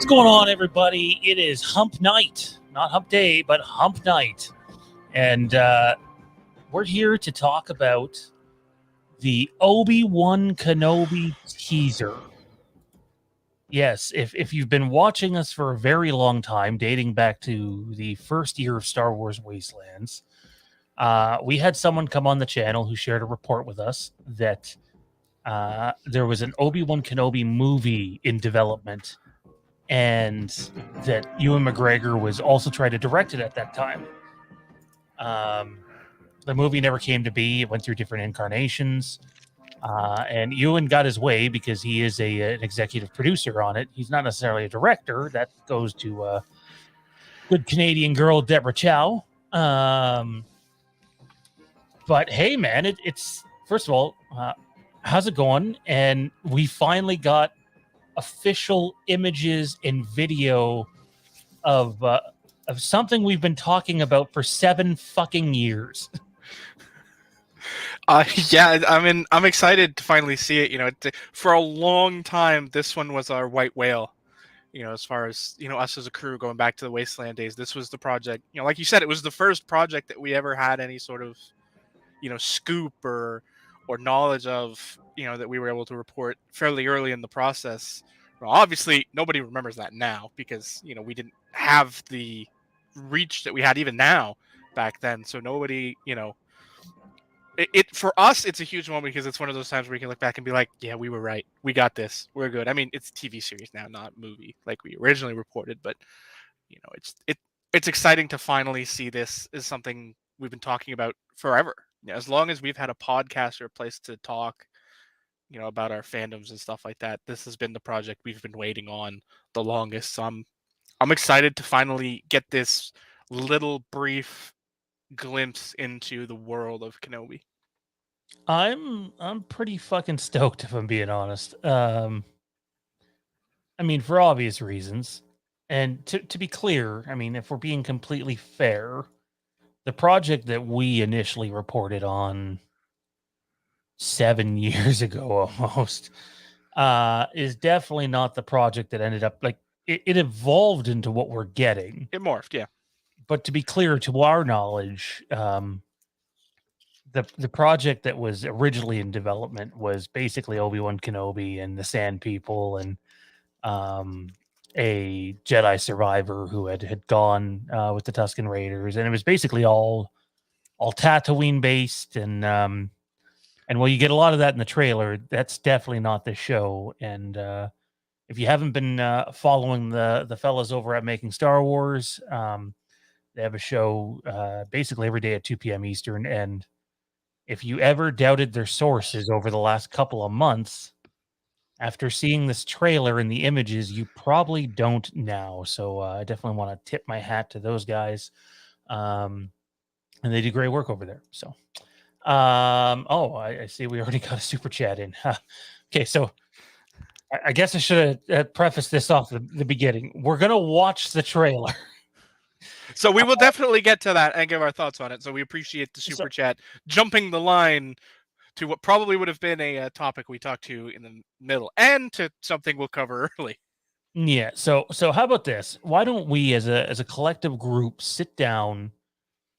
going on, everybody? It is Hump Night. Not Hump Day, but Hump Night. And we're here to talk about the Obi-Wan Kenobi teaser. Yes, if you've been watching us for a very long time, dating back to the first year of Star Wars Wastelands, we had someone come on the channel who shared a report with us that there was an Obi-Wan Kenobi movie in development, and that Ewan McGregor was also trying to direct it at that time. The movie never came to be. It went through different incarnations. And Ewan got his way because he is an executive producer on it. He's not necessarily a director. That goes to good Canadian girl, Deborah Chow. But hey, man, it's first of all, how's it going? And we finally got official images and video of something we've been talking about for 7 fucking years. Yeah, I'm excited to finally see it. You know, for a long time, this one was our white whale. You know, as far as, you know, us as a crew going back to the Wasteland days, this was the project. You know, like you said, it was the first project that we ever had any sort of, you know, scoop or knowledge of, you know, that we were able to report fairly early in the process. Well, obviously, nobody remembers that now because, you know, we didn't have the reach that we had even now back then. So nobody, you know, it for us, it's a huge moment because it's one of those times where you can look back and be like, yeah, we were right. We got this. We're good. I mean, it's a TV series now, not movie like we originally reported, but you know, it's exciting to finally see this as something we've been talking about forever. You know, as long as we've had a podcast or a place to talk, you know, about our fandoms and stuff like that, this has been the project we've been waiting on the longest. So I'm excited to finally get this little brief glimpse into the world of Kenobi. I'm pretty fucking stoked, if I'm being honest. I mean, for obvious reasons. And to be clear, I mean, if we're being completely fair, the project that we initially reported on 7 years ago almost is definitely not the project that ended up, like, it evolved into what we're getting. It morphed, yeah. But to be clear, to our knowledge, the project that was originally in development was basically Obi-Wan Kenobi and the Sand People and a Jedi survivor who had gone with the Tusken Raiders, and it was basically all Tatooine based, and while you get a lot of that in the trailer, that's definitely not the show. And if you haven't been following the fellas over at Making Star Wars, they have a show basically every day at 2 p.m. Eastern. And if you ever doubted their sources over the last couple of months, after seeing this trailer and the images, you probably don't now. So I definitely want to tip my hat to those guys. And they do great work over there. So, I see we already got a super chat in. Okay, so I guess I should have prefaced this off the beginning. We're going to watch the trailer. So we will definitely get to that and give our thoughts on it. So we appreciate the super chat jumping the line to what probably would have been a topic we talked to in the middle and to something we'll cover early. Yeah. So how about this? Why don't we as a collective group sit down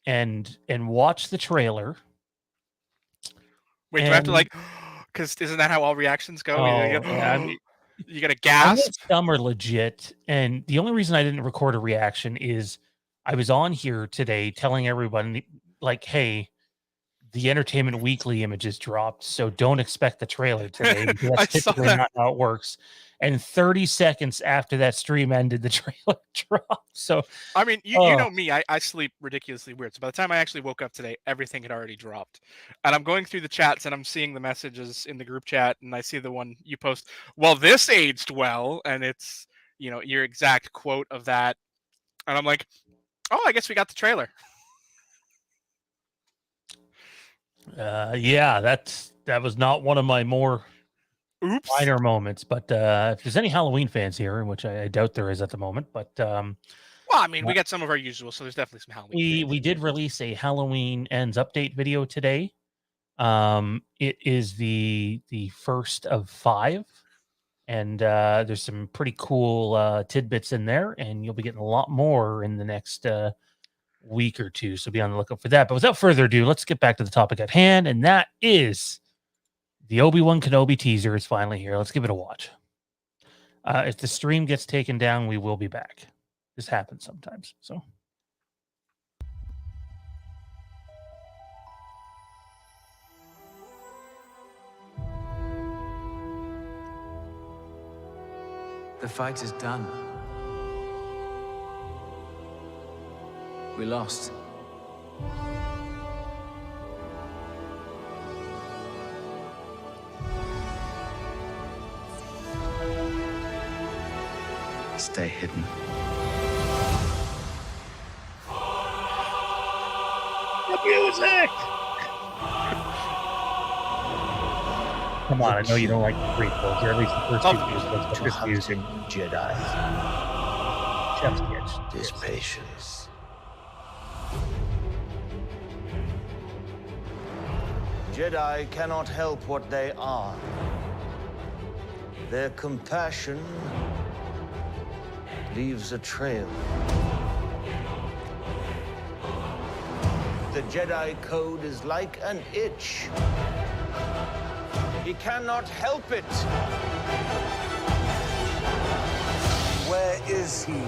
and watch the trailer? Wait, do I have to, like, because isn't that how all reactions go? Yeah, I mean, you gotta gasp. Some are legit, and the only reason I didn't record a reaction is I was on here today telling everybody, like, hey, the Entertainment Weekly images dropped, so don't expect the trailer today. Because that's typically not how it works. And 30 seconds after that stream ended, the trailer dropped. So, I mean, you know me, I sleep ridiculously weird. So by the time I actually woke up today, everything had already dropped. And I'm going through the chats and I'm seeing the messages in the group chat, and I see the one you post, well, this aged well, and it's, you know, your exact quote of that. And I'm like, oh, I guess we got the trailer. Yeah, that was not one of my more minor moments, but if there's any Halloween fans here, which I doubt there is at the moment, but well, I mean, we got some of our usual, so there's definitely some Halloween. We did release a Halloween Ends update video today. It is the first of 5, And there's some pretty cool tidbits in there, and you'll be getting a lot more in the next week or two. So be on the lookout for that. But without further ado, let's get back to the topic at hand, and that is the Obi-Wan Kenobi teaser is finally here. Let's give it a watch. If the stream gets taken down, we will be back. This happens sometimes. So. The fight is done. We lost. Stay hidden. The music! Come on, I know you don't like the prequels, or at least the first two prequels, but just using Jedi. chef's kiss. This patience. Jedi cannot help what they are. Their compassion leaves a trail. The Jedi Code is like an itch. He cannot help it. Where is he?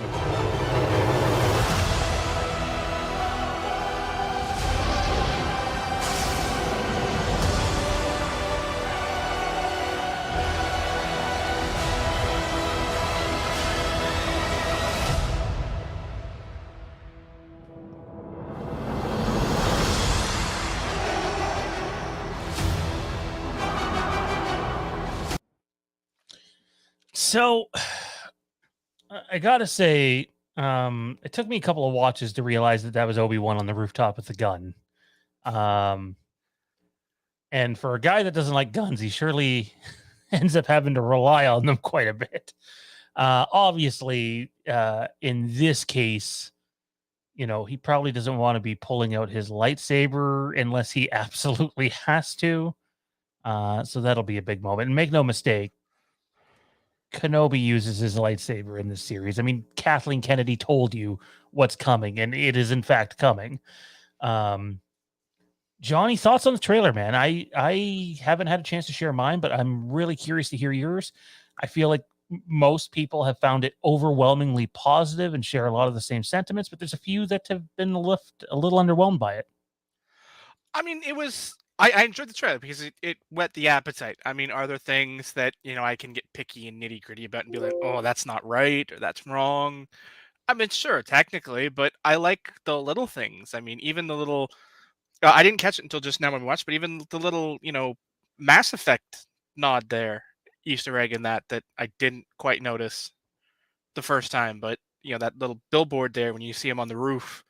So, I gotta say, it took me a couple of watches to realize that was Obi-Wan on the rooftop with the gun. And for a guy that doesn't like guns, he surely ends up having to rely on them quite a bit. Obviously, in this case, he probably doesn't want to be pulling out his lightsaber unless he absolutely has to. So that'll be a big moment. And make no mistake, Kenobi uses his lightsaber in this series. I mean, Kathleen Kennedy told you what's coming, and it is in fact coming. Johnny, thoughts on the trailer, man? I haven't had a chance to share mine, but I'm really curious to hear yours. I feel like most people have found it overwhelmingly positive and share a lot of the same sentiments, but there's a few that have been a little underwhelmed by it. I mean, I enjoyed the trailer because it whet the appetite. I mean, are there things that, I can get picky and nitty gritty about and be like, oh, that's not right or that's wrong? I mean, sure, technically, but I like the little things. I mean, even the little, I didn't catch it until just now when we watched, but even the little, Mass Effect nod there, Easter egg in that I didn't quite notice the first time, but that little billboard there when you see him on the roof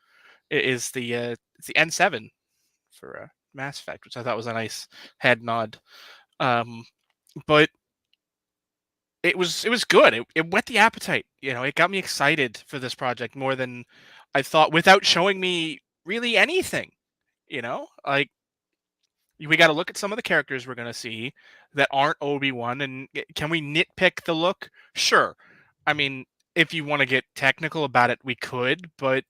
is it's the N7 for Mass Effect, which I thought was a nice head nod. But it was good. It whet the appetite. It got me excited for this project more than I thought, without showing me really anything. Like, we got to look at some of the characters we're going to see that aren't Obi-Wan, and can we nitpick the look? Sure. I mean, if you want to get technical about it, we could, but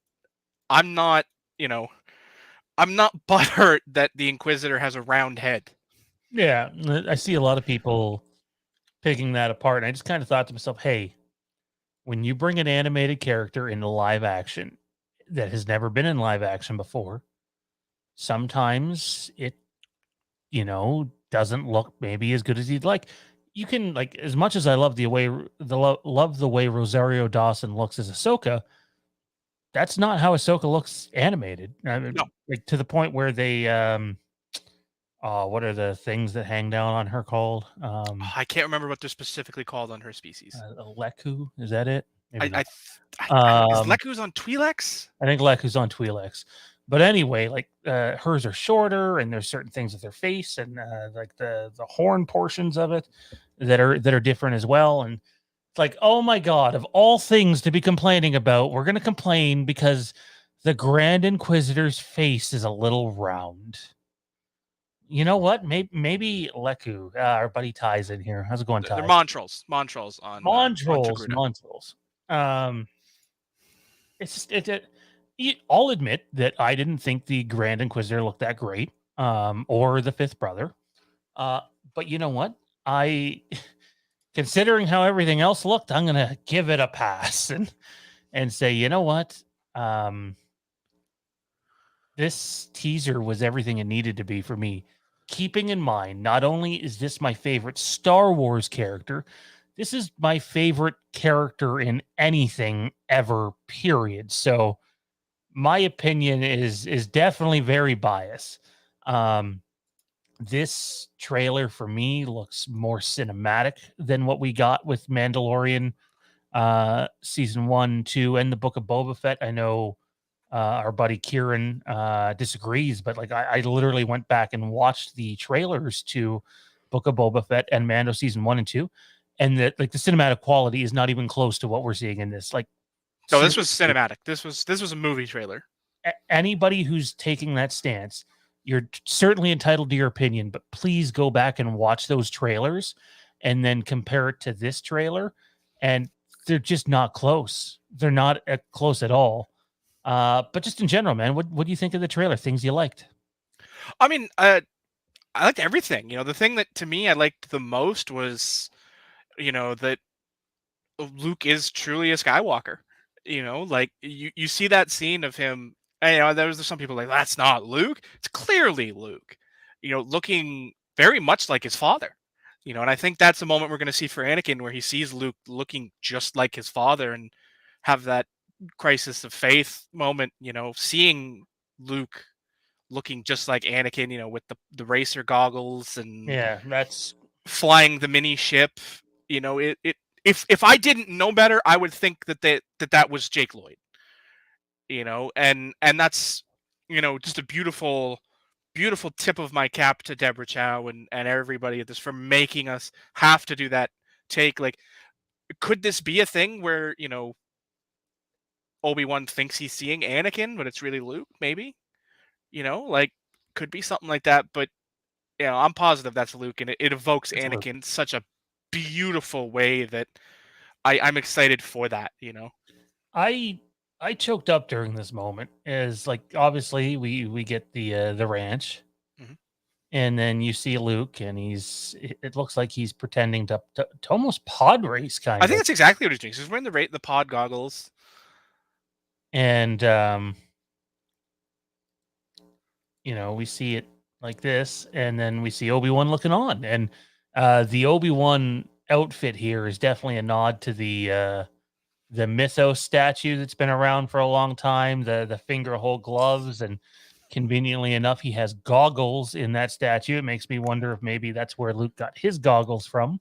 I'm not, I'm not butthurt that the Inquisitor has a round head. Yeah, I see a lot of people picking that apart, and I just kind of thought to myself, hey, when you bring an animated character into live action that has never been in live action before, sometimes it, doesn't look maybe as good as you'd like. You can, like, as much as I love the way Rosario Dawson looks as Ahsoka, that's not how Ahsoka looks animated. I mean, No. like, to the point where they, what are the things that hang down on her called? I can't remember what they're specifically called on her species. Leku, is that it? Maybe Is Leku's on Twi'leks? I think Leku's on Twi'leks. But anyway, like, hers are shorter, and there's certain things with her face and like the horn portions of it that are different as well. And it's like, oh my God, of all things to be complaining about, we're going to complain because the Grand Inquisitor's face is a little round. You know what? Maybe Leku, our buddy Ty's in here. How's it going, They're Ty? Montrolls on Montrolls, Togruta. Montrolls. It's just I'll admit that I didn't think the Grand Inquisitor looked that great, or the Fifth Brother. But you know what? I, considering how everything else looked, I'm gonna give it a pass and say, you know what? This teaser was everything it needed to be for me. Keeping in mind, not only is this my favorite Star Wars character, this is my favorite character in anything ever, period. So my opinion is definitely very biased. This trailer for me looks more cinematic than what we got with Mandalorian season 1, 2, and the Book of Boba Fett. I know our buddy Kieron disagrees, but like I literally went back and watched the trailers to Book of Boba Fett and Mando season 1 and 2, and that like the cinematic quality is not even close to what we're seeing in this. Like, No, this was seriously, cinematic. This was a movie trailer. anybody who's taking that stance, you're certainly entitled to your opinion, but please go back and watch those trailers and then compare it to this trailer, and they're just not close. They're not close at all. But just in general, man, what do you think of the trailer? Things you liked? I mean, I liked everything. The thing that to me I liked the most was, that Luke is truly a Skywalker. Like you see that scene of him. And, there's some people like that's not Luke. It's clearly Luke. Looking very much like his father. And I think that's the moment we're going to see for Anakin, where he sees Luke looking just like his father and have that crisis of faith moment. Seeing Luke looking just like Anakin. With the racer goggles and Yeah, that's flying the mini ship. If I didn't know better, I would think that was Jake Lloyd. And that's just a beautiful tip of my cap to Deborah Chow and everybody at this for making us have to do that take. Like, could this be a thing where Obi-Wan thinks he's seeing Anakin, but it's really Luke? Maybe, like, could be something like that. But I'm positive that's Luke, and it evokes it's Anakin in such a beautiful way that I'm excited for that. I choked up during this moment. Is like obviously we get the ranch, Mhm. and then you see Luke, and it looks like he's pretending to almost pod race kind I of, think that's exactly what he's doing. He's wearing the pod goggles. and we see it like this, and then we see Obi-Wan looking on, and the Obi-Wan outfit here is definitely a nod to the Mythos statue that's been around for a long time, the finger hole gloves, and conveniently enough, he has goggles in that statue. It makes me wonder if maybe that's where Luke got his goggles from.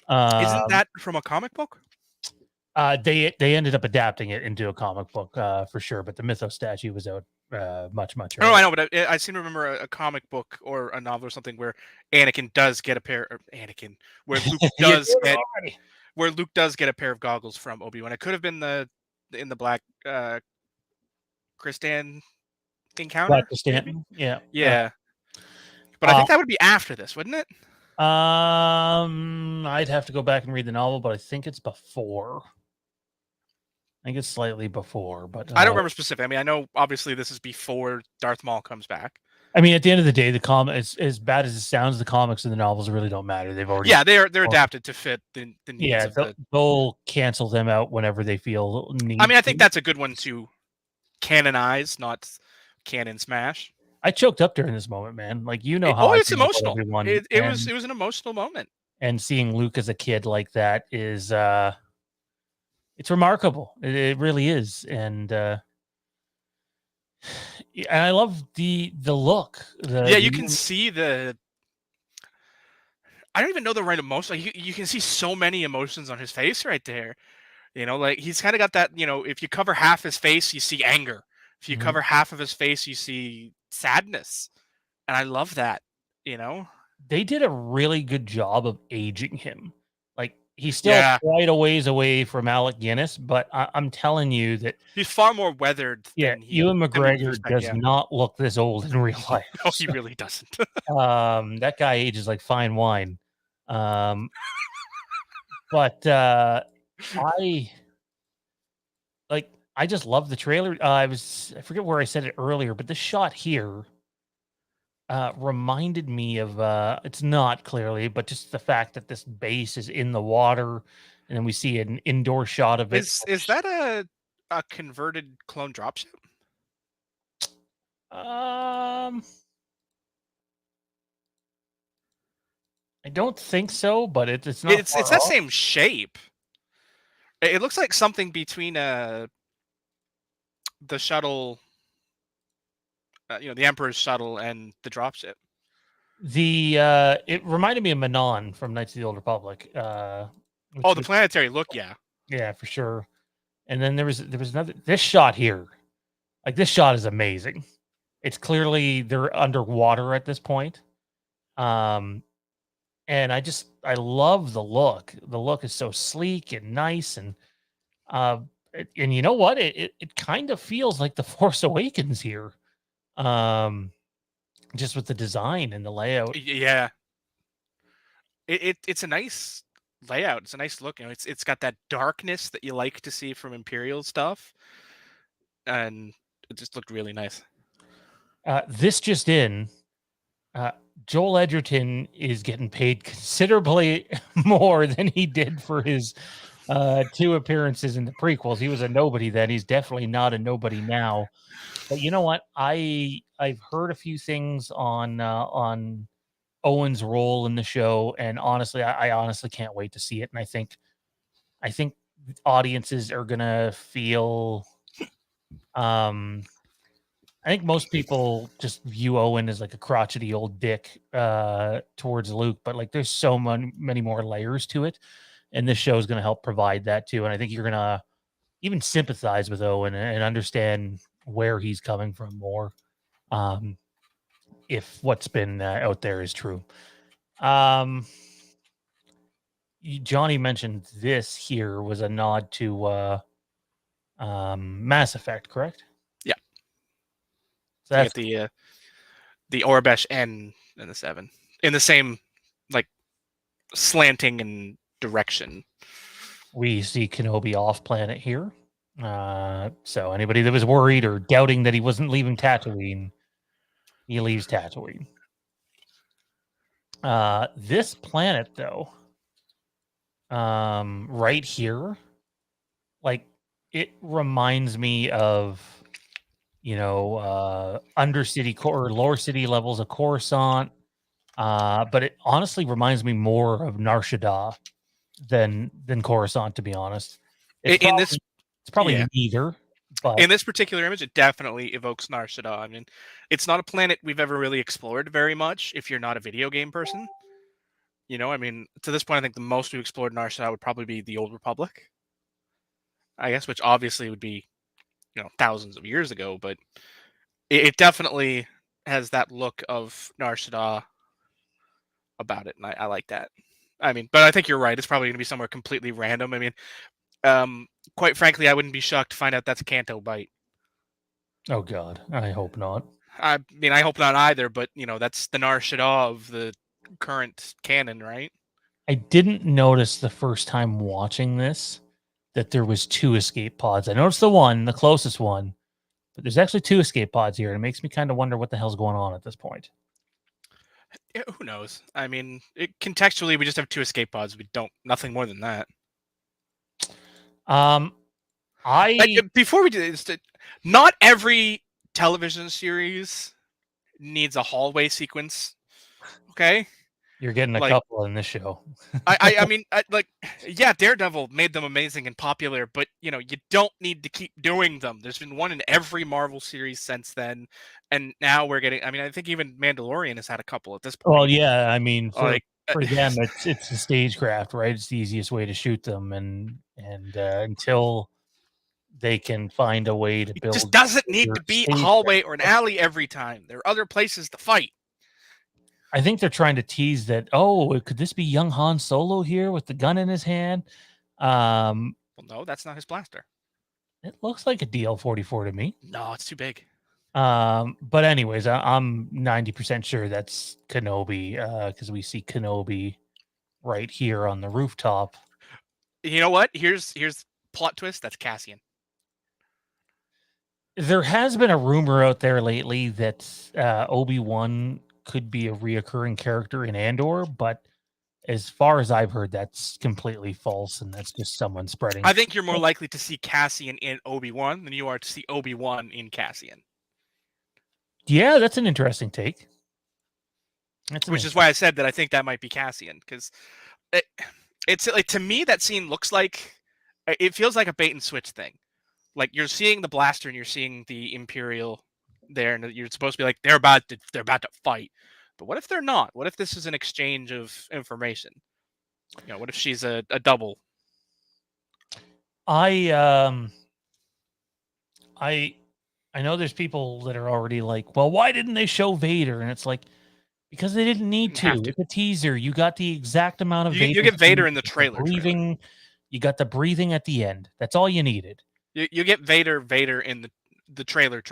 Isn't that from a comic book? They ended up adapting it into a comic book for sure, but the Mythos statue was out much Oh, earlier. I know, but I seem to remember a comic book or a novel or something where Anakin does get a pair. Or Anakin, where Luke You does did it get already. where Luke does get a pair of goggles from Obi-Wan. It could have been in the Black Kristan encounter, Dr. maybe. Stanton, yeah. Yeah, but I think that would be after this, wouldn't it? I'd have to go back and read the novel, but I think it's before. I think it's slightly before, but I don't remember specifically. I mean, I know obviously this is before Darth Maul comes back. I mean, at the end of the day, the comic, as bad as it sounds, the comics and the novels really don't matter. They've already, Yeah, they're adapted to fit the needs yeah, of the. they'll cancel them out whenever they feel need. I mean, I think that's a good one to canonize, not canon smash. I choked up during this moment, man. Like how I It's feel about emotional. everyone. It was an emotional moment. And seeing Luke as a kid like that is it's remarkable. It really is. And I love the look. You can see the. I don't even know the right emotion. Like you can see so many emotions on his face right there. Like he's kind of got that. If you cover half his face, you see anger. If you cover half of his face, you see sadness. And I love that. They did a really good job of aging him. Like he's still quite a ways away from Alec Guinness, but I'm telling you that he's far more weathered than Ewan McGregor does not look this old in real life. No, he really doesn't. That guy ages like fine wine. But I just love the trailer. I forget where I said it earlier, but this shot here reminded me of it's not clearly, but just the fact that this base is in the water, and then we see an indoor shot of it. Is that a converted clone dropship? I don't think so, but it's not. It's that same shape. It looks like something between the shuttle, the Emperor's shuttle and the dropship. It reminded me of Manon from Knights of the Old Republic. The planetary look, yeah, for sure. And then there was another. This shot here, like this shot is amazing. It's clearly they're underwater at this point. And I love the look. The look is so sleek and nice, and you know what? It kind of feels like The Force Awakens here, just with the design and the layout. Yeah, it's a nice layout. It's a nice look. It's got that darkness that you like to see from Imperial stuff, and it just looked really nice. This just in. Joel Edgerton is getting paid considerably more than he did for his 2 appearances in the prequels. He was a nobody then. He's definitely not a nobody now. But you know what? I've heard a few things on Owen's role in the show, and honestly, I honestly can't wait to see it. And I think audiences are gonna feel. I think most people just view Owen as like a crotchety old dick towards Luke, but like there's so many more layers to it, and this show is going to help provide that too. And I think you're going to even sympathize with Owen and understand where he's coming from more, if what's been out there is true. Johnny mentioned this here was a nod to Mass Effect, correct? So that's the Orbesh N and the 7 in the same like slanting and direction. We see Kenobi off planet here. So anybody that was worried or doubting that he wasn't leaving Tatooine, he leaves Tatooine. This planet though, right here, like it reminds me of Undercity or lower city levels of Coruscant. But it honestly reminds me more of Nar Shaddaa than Coruscant, to be honest. It's probably neither. But in this particular image, it definitely evokes Nar Shaddaa. I mean, it's not a planet we've ever really explored very much if you're not a video game person. I mean, to this point, I think the most we've explored Nar Shaddaa would probably be the Old Republic, I guess, which obviously would be thousands of years ago, but it definitely has that look of Nar Shaddaa about it, and I like that. I mean, but I think you're right. It's probably going to be somewhere completely random. I mean, quite frankly, I wouldn't be shocked to find out that's a Canto Bite. Oh God, I hope not. I mean, I hope not either. But that's the Nar Shaddaa of the current canon, right? I didn't notice the first time watching this that there was 2 escape pods. I noticed the closest one, but there's actually 2 escape pods here. And it makes me kind of wonder what the hell's going on at this point. Yeah, who knows? I mean, contextually, we just have 2 escape pods. We don't, nothing more than that. Before we do this, not every television series needs a hallway sequence. Okay. You're getting a couple in this show. I mean, Daredevil made them amazing and popular, but you don't need to keep doing them. There's been one in every Marvel series since then, and now we're getting. I mean, I think even Mandalorian has had a couple at this point. Well, yeah, I mean, for them, it's the stagecraft, right? It's the easiest way to shoot them, and until they can find a way to build, it just doesn't need to be a hallway or an alley every time. There are other places to fight. I think they're trying to tease that. Oh, could this be young Han Solo here with the gun in his hand? Well, no, that's not his blaster. It looks like a DL-44 to me. No, it's too big. But anyways, I'm 90% sure that's Kenobi, because we see Kenobi right here on the rooftop. You know what? Here's plot twist. That's Cassian. There has been a rumor out there lately that Obi-Wan could be a reoccurring character in Andor, but as far as I've heard, that's completely false, and that's just someone spreading. I think you're more likely to see Cassian in Obi-Wan than you are to see Obi-Wan in Cassian. Yeah, that's an interesting take. Which is why I said that I think that might be Cassian, because it's like, to me, that scene looks like, it feels like a bait and switch thing. Like, you're seeing the blaster and you're seeing the Imperial there, and you're supposed to be like, they're about to fight. But what if they're not? What if this is an exchange of information? You know, what if she's a double? I know there's people that are already like, well, why didn't they show Vader? And it's like, because they didn't need to. It's a teaser. You got the exact amount of Vader. You get Vader in the trailer. Breathing. You got the breathing at the end. That's all you needed. You get Vader in the trailer,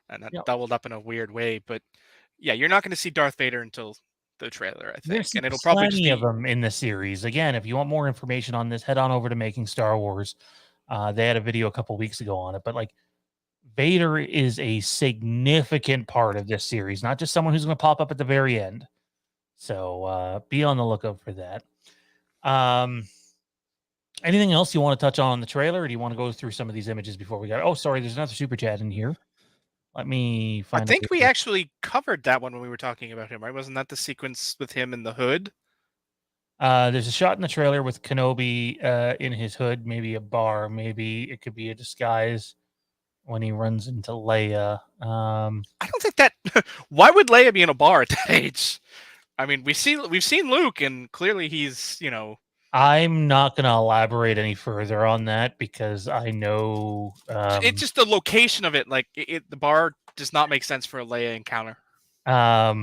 and that doubled up in a weird way. But yeah, you're not going to see Darth Vader until the trailer, I think. There's and it'll probably just be of them in the series. Again, if you want more information on this, head on over to Making Star Wars. They had a video a couple weeks ago on it, but like, Vader is a significant part of this series, not just someone who's going to pop up at the very end. So be on the lookout for that. Anything else you want to touch on the trailer, or do you want to go through some of these images before we go? Oh, sorry, there's another super chat in here. Let me find. I think we actually covered that one when we were talking about him, right? Wasn't that the sequence with him in the hood? There's a shot in the trailer with Kenobi in his hood, maybe a bar, maybe it could be a disguise when he runs into Leia. I don't think that. Why would Leia be in a bar at that age? I mean, we've seen Luke, and clearly he's, you know. I'm not going to elaborate any further on that because I know it's just the location of it. Like the bar does not make sense for a Leia encounter. I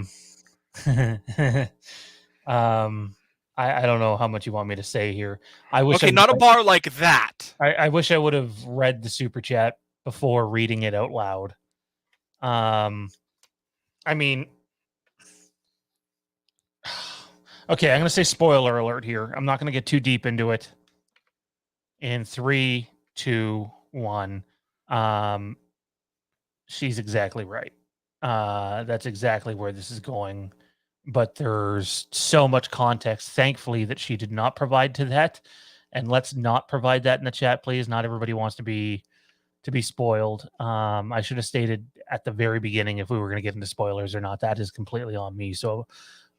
don't know how much you want me to say here. I wish. Okay, not a bar like that. I wish I would have read the super chat before reading it out loud. I mean, okay, I'm going to say spoiler alert here. I'm not going to get too deep into it. In 3, 2, 1. She's exactly right. That's exactly where this is going. But there's so much context, thankfully, that she did not provide to that. And let's not provide that in the chat, please. Not everybody wants to be spoiled. I should have stated at the very beginning if we were going to get into spoilers or not. That is completely on me. So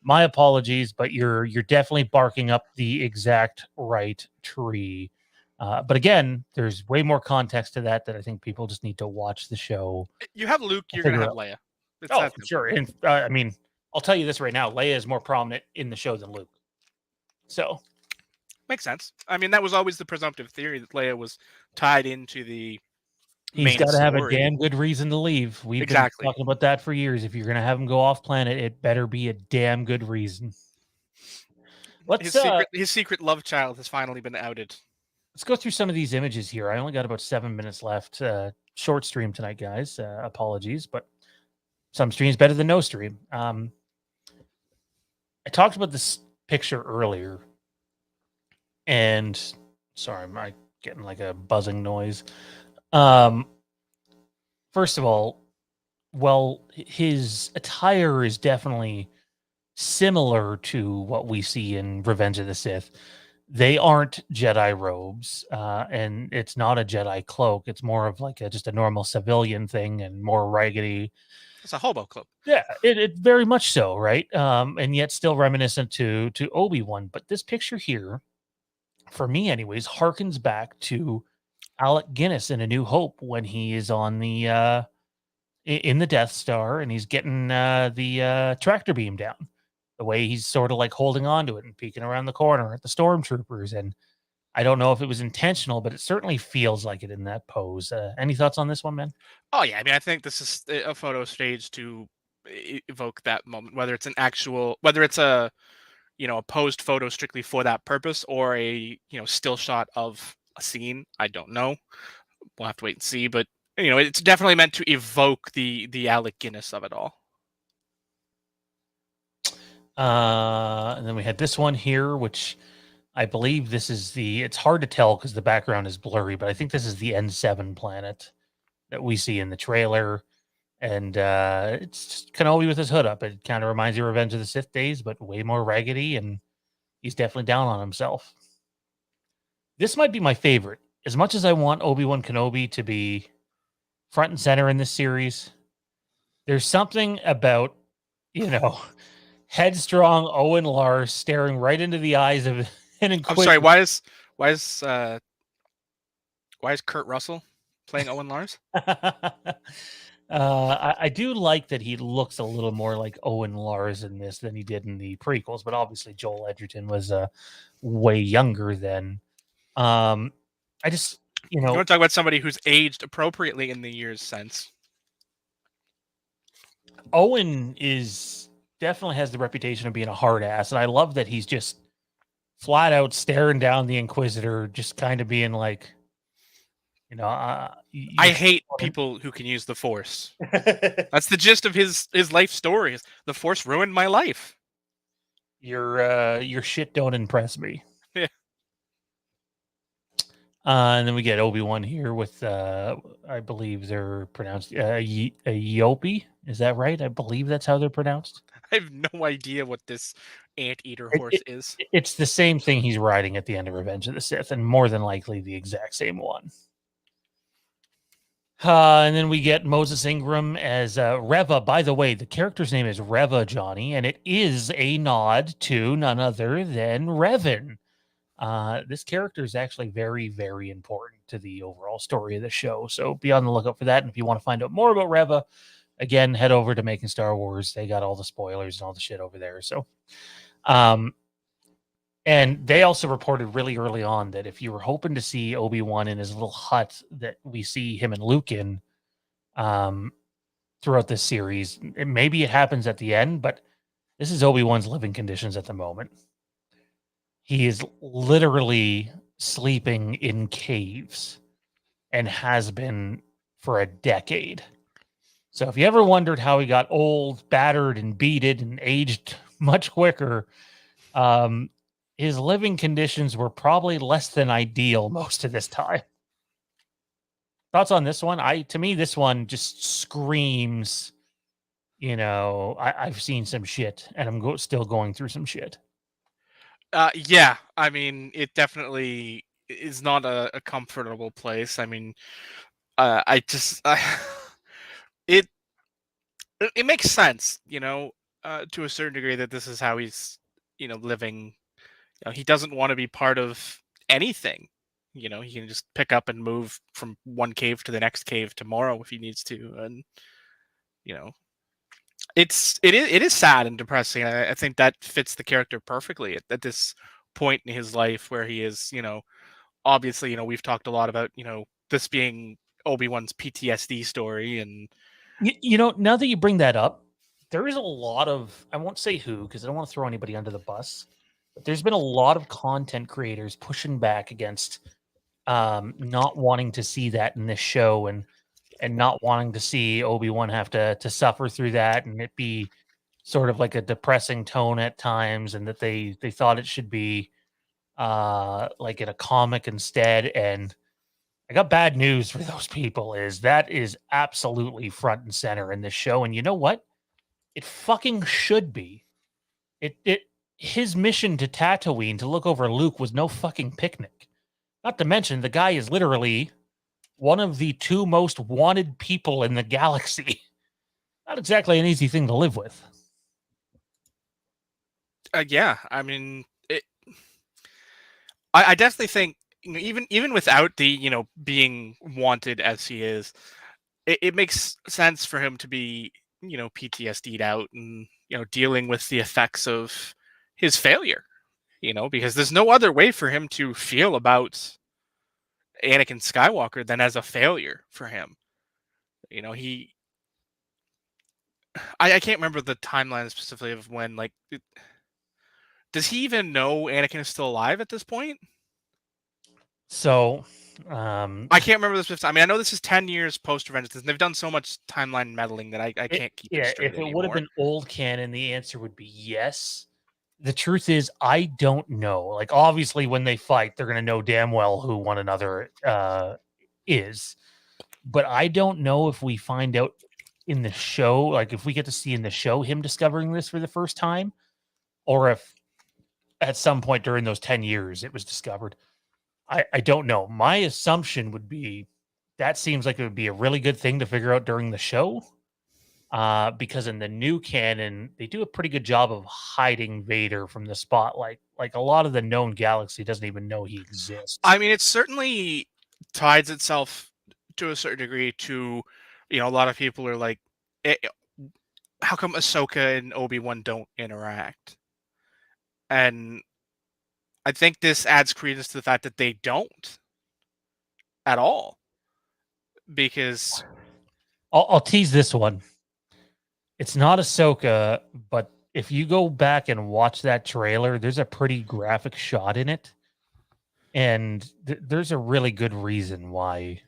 my apologies, but you're definitely barking up the exact right tree. But again, there's way more context to that I think people just need to watch the show. You have Luke, you're going to have Leia. Oh, for sure. And I mean, I'll tell you this right now. Leia is more prominent in the show than Luke. So makes sense. I mean, that was always the presumptive theory that Leia was tied into the He's got to have a damn good reason to leave. We've been talking about that for years. If you're going to have him go off planet, it better be a damn good reason. His secret love child has finally been outed. Let's go through some of these images here. I only got about 7 minutes left. Short stream tonight, guys. Apologies, but some streams better than no stream. I talked about this picture earlier, and sorry, I'm getting like a buzzing noise. First of all, well, his attire is definitely similar to what we see in Revenge of the Sith. They aren't Jedi robes, and it's not a Jedi cloak. It's more of like just a normal civilian thing and more raggedy. It's a hobo cloak. Yeah, it very much so, right? And yet still reminiscent to Obi-Wan. But this picture here, for me anyways, harkens back to Alec Guinness in A New Hope when he is on the in the Death Star and he's getting the tractor beam down. The way he's sort of like holding on to it and peeking around the corner at the stormtroopers. And I don't know if it was intentional, but it certainly feels like it in that pose. Any thoughts on this one, man? Oh, yeah. I mean, I think this is a photo staged to evoke that moment, whether it's whether it's a a posed photo strictly for that purpose, or a still shot of a scene. I don't know. We'll have to wait and see, but it's definitely meant to evoke the Alec Guinness of it all. And then we had this one here, which I believe this is it's hard to tell because the background is blurry, but I think this is the N7 planet that we see in the trailer. And it's just Kenobi with his hood up. It kind of reminds you of Revenge of the Sith days, but way more raggedy, and he's definitely down on himself. This might be my favorite. As much as I want Obi-Wan Kenobi to be front and center in this series, there's something about, headstrong Owen Lars staring right into the eyes of an inquisitor. I'm sorry, why is Kurt Russell playing Owen Lars? I do like that he looks a little more like Owen Lars in this than he did in the prequels, but obviously Joel Edgerton was way younger then. I just, You want to talk about somebody who's aged appropriately in the years since. Owen definitely has the reputation of being a hard ass, and I love that he's just flat out staring down the Inquisitor, just kind of being like, I hate people who can use the Force. That's the gist of his life story. The Force ruined my life. Your shit don't impress me. Yeah. And then we get Obi-Wan here with, I believe they're pronounced a Yopi. Is that right? I believe that's how they're pronounced. I have no idea what this anteater horse is. It's the same thing he's riding at the end of Revenge of the Sith, and more than likely the exact same one. And then we get Moses Ingram as Reva. By the way, the character's name is Reva, Johnny, and it is a nod to none other than Revan. This character is actually very, very important to the overall story of the show, so be on the lookout for that. And if you want to find out more about Reva, again, head over to Making Star Wars. They got all the spoilers and all the shit over there. So, and they also reported really early on that if you were hoping to see Obi-Wan in his little hut that we see him and Luke in throughout this series, maybe it happens at the end, but this is Obi-Wan's living conditions at the moment. He is literally sleeping in caves and has been for a decade. So if you ever wondered how he got old, battered, and beaten and aged much quicker, his living conditions were probably less than ideal most of this time. Thoughts on this one? To me, this one just screams, I've seen some shit, and I'm still going through some shit. Yeah, I mean, it definitely is not a comfortable place. I mean, it makes sense, to a certain degree, that this is how he's, living. He doesn't want to be part of anything. He can just pick up and move from one cave to the next cave tomorrow if he needs to, and it is sad and depressing. I think that fits the character perfectly at this point in his life where he is, obviously, we've talked a lot about, this being Obi-Wan's PTSD story. And, now that you bring that up, there is a lot of, I won't say who, because I don't want to throw anybody under the bus, but there's been a lot of content creators pushing back against not wanting to see that in this show, and not wanting to see Obi-Wan have to suffer through that, and it be sort of like a depressing tone at times, and that they thought it should be like in a comic instead. And I got bad news for those people, that is absolutely front and center in this show. And you know what? It fucking should be. His mission to Tatooine to look over Luke was no fucking picnic. Not to mention, the guy is literally one of the two most wanted people in the galaxy. Not exactly an easy thing to live with. Yeah, I mean, I definitely think, even without the, being wanted as he is, it makes sense for him to be, PTSD'd out and, dealing with the effects of his failure, because there's no other way for him to feel about Anakin Skywalker than as a failure for him. I can't remember the timeline specifically of when. Like, does he even know Anakin is still alive at this point? So, I can't remember this. I mean, I know this is 10 years post Revenge. They've done so much timeline meddling that I can't keep it straight if it would have anymore. been old canon, the answer would be yes. The truth is, I don't know. Like, obviously, when they fight, they're going to know damn well who one another is. But I don't know if we find out in the show, like if we get to see in the show him discovering this for the first time, or if at some point during those 10 years it was discovered. I don't know. My assumption would be that seems like it would be a really good thing to figure out during the show. Because in the new canon, they do a pretty good job of hiding Vader from the spotlight. Like a lot of the known galaxy doesn't even know he exists. I mean, it certainly ties itself to a certain degree to, a lot of people are like, how come Ahsoka and Obi-Wan don't interact? And I think this adds credence to the fact that they don't at all. Because I'll tease this one. It's not Ahsoka, but if you go back and watch that trailer, there's a pretty graphic shot in it. And there's a really good reason why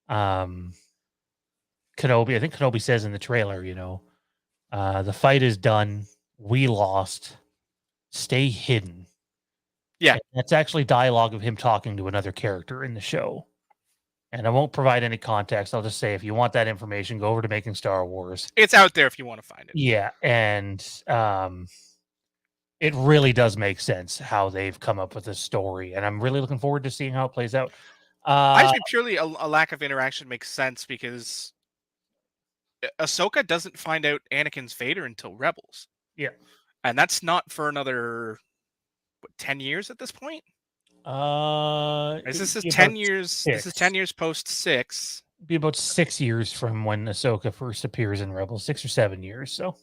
Kenobi, I think Kenobi says in the trailer, the fight is done. We lost. Stay hidden. Yeah. And that's actually dialogue of him talking to another character in the show. And I won't provide any context. I'll just say if you want that information, go over to Making Star Wars. It's out there if you want to find it. Yeah, and it really does make sense how they've come up with this story, and I'm really looking forward to seeing how it plays out. I think purely a lack of interaction makes sense because Ahsoka doesn't find out Anakin's Vader until Rebels. Yeah. And that's not for another 10 years at this point? This is 10 years. 6. This is 10 years post 6. It'd be about 6 years from when Ahsoka first appears in Rebels, 6 or 7 years. So,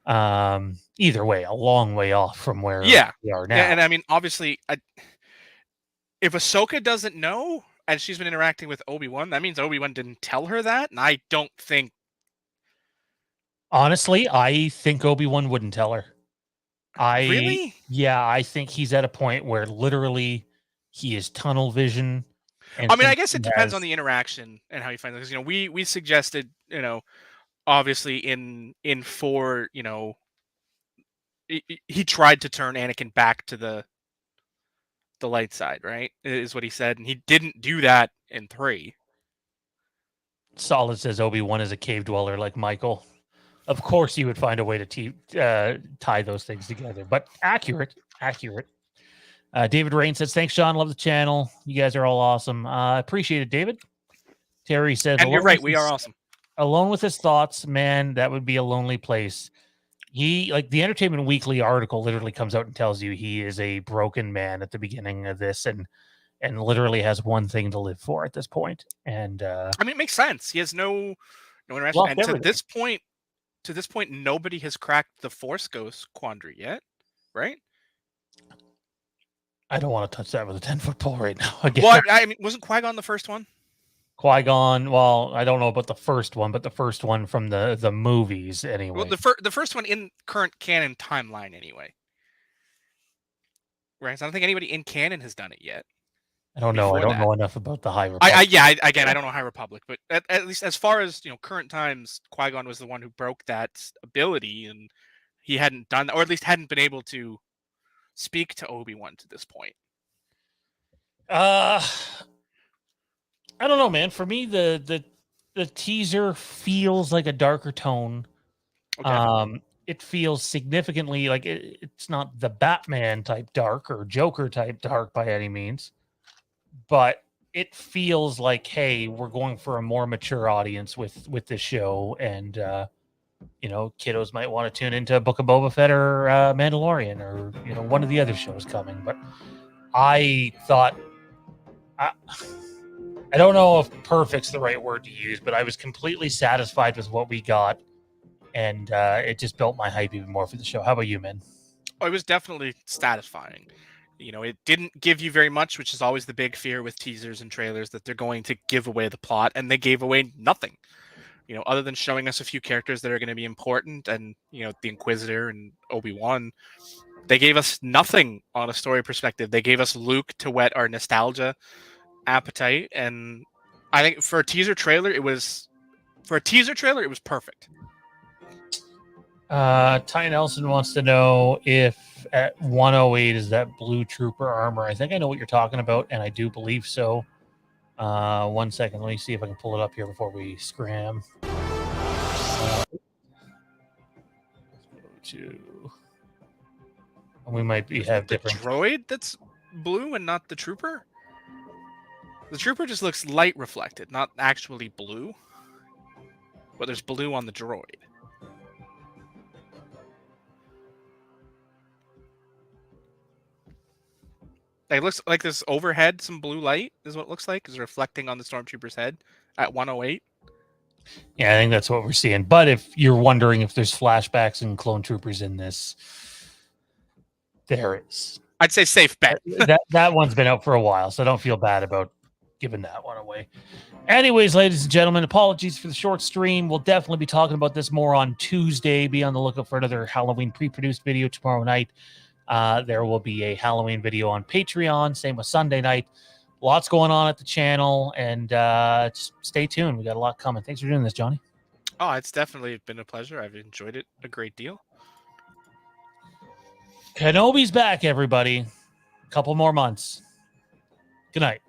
either way, a long way off from where we are now. And I mean, obviously, if Ahsoka doesn't know and she's been interacting with Obi-Wan, that means Obi-Wan didn't tell her that. And I don't think. Honestly, I think Obi-Wan wouldn't tell her. Really? Yeah, I think he's at a point where literally he is tunnel vision. I mean, I guess it depends on the interaction and how you find it. Because, we suggested, obviously in 4, he tried to turn Anakin back to the light side, right? Is what he said. And he didn't do that in 3. Solid says Obi-Wan is a cave dweller like Michael. Of course, you would find a way to tie those things together, but accurate. David Rain says, thanks, Sean. Love the channel. You guys are all awesome. Appreciate it, David. Terry says, and you're right. We are awesome. Alone with his thoughts, man, that would be a lonely place. He, like the Entertainment Weekly article literally comes out and tells you he is a broken man at the beginning of this and literally has one thing to live for at this point. And I mean, it makes sense. He has no interaction. And to this point, nobody has cracked the Force Ghost quandary yet, right? I don't want to touch that with a 10-foot pole right now. Again. Well, I mean, wasn't Qui-Gon the first one? Qui-Gon, well, I don't know about the first one, but the first one from the movies anyway. Well, the first one in current canon timeline anyway. Right? So I don't think anybody in canon has done it yet. I don't know. I don't know enough about the High Republic. I don't know High Republic, but at least as far as current times, Qui-Gon was the one who broke that ability, and he hadn't done, or at least hadn't been able to speak to Obi-Wan to this point. I don't know, man. For me, the teaser feels like a darker tone. Okay. It feels significantly like it's not the Batman type dark or Joker type dark by any means. But it feels like, hey, we're going for a more mature audience with this show, and kiddos might want to tune into Book of Boba Fett or Mandalorian or one of the other shows coming. But I thought, I don't know if perfect's the right word to use, but I was completely satisfied with what we got, and it just built my hype even more for the show. How about you, man? Oh, it was definitely satisfying. It didn't give you very much, which is always the big fear with teasers and trailers, that they're going to give away the plot, and they gave away nothing, other than showing us a few characters that are going to be important, and the Inquisitor and Obi-Wan, they gave us nothing on a story perspective. They gave us Luke to whet our nostalgia appetite, and I think for a teaser trailer, it was perfect. Ty Nelson wants to know if at 108 is that blue trooper armor. I think I know what you're talking about, and I do believe so. 1 second, let me see if I can pull it up here before we scram. We might have different. The droid that's blue and not the trooper. The trooper just looks light reflected, not actually blue. But there's blue on the droid. It looks like there's overhead some blue light is what it looks like. Is reflecting on the stormtrooper's head at 108. Yeah, I think that's what we're seeing. But if you're wondering if there's flashbacks and clone troopers in this, there is. I'd say safe bet. that one's been out for a while, so don't feel bad about giving that one away. Anyways, ladies and gentlemen, apologies for the short stream. We'll definitely be talking about this more on Tuesday. Be on the lookout for another Halloween pre-produced video tomorrow night. There will be a Halloween video on Patreon. Same with Sunday night. Lots going on at the channel, and just stay tuned. We got a lot coming. Thanks for doing this, Johnny. Oh, it's definitely been a pleasure. I've enjoyed it a great deal. Kenobi's back, everybody. A couple more months. Good night.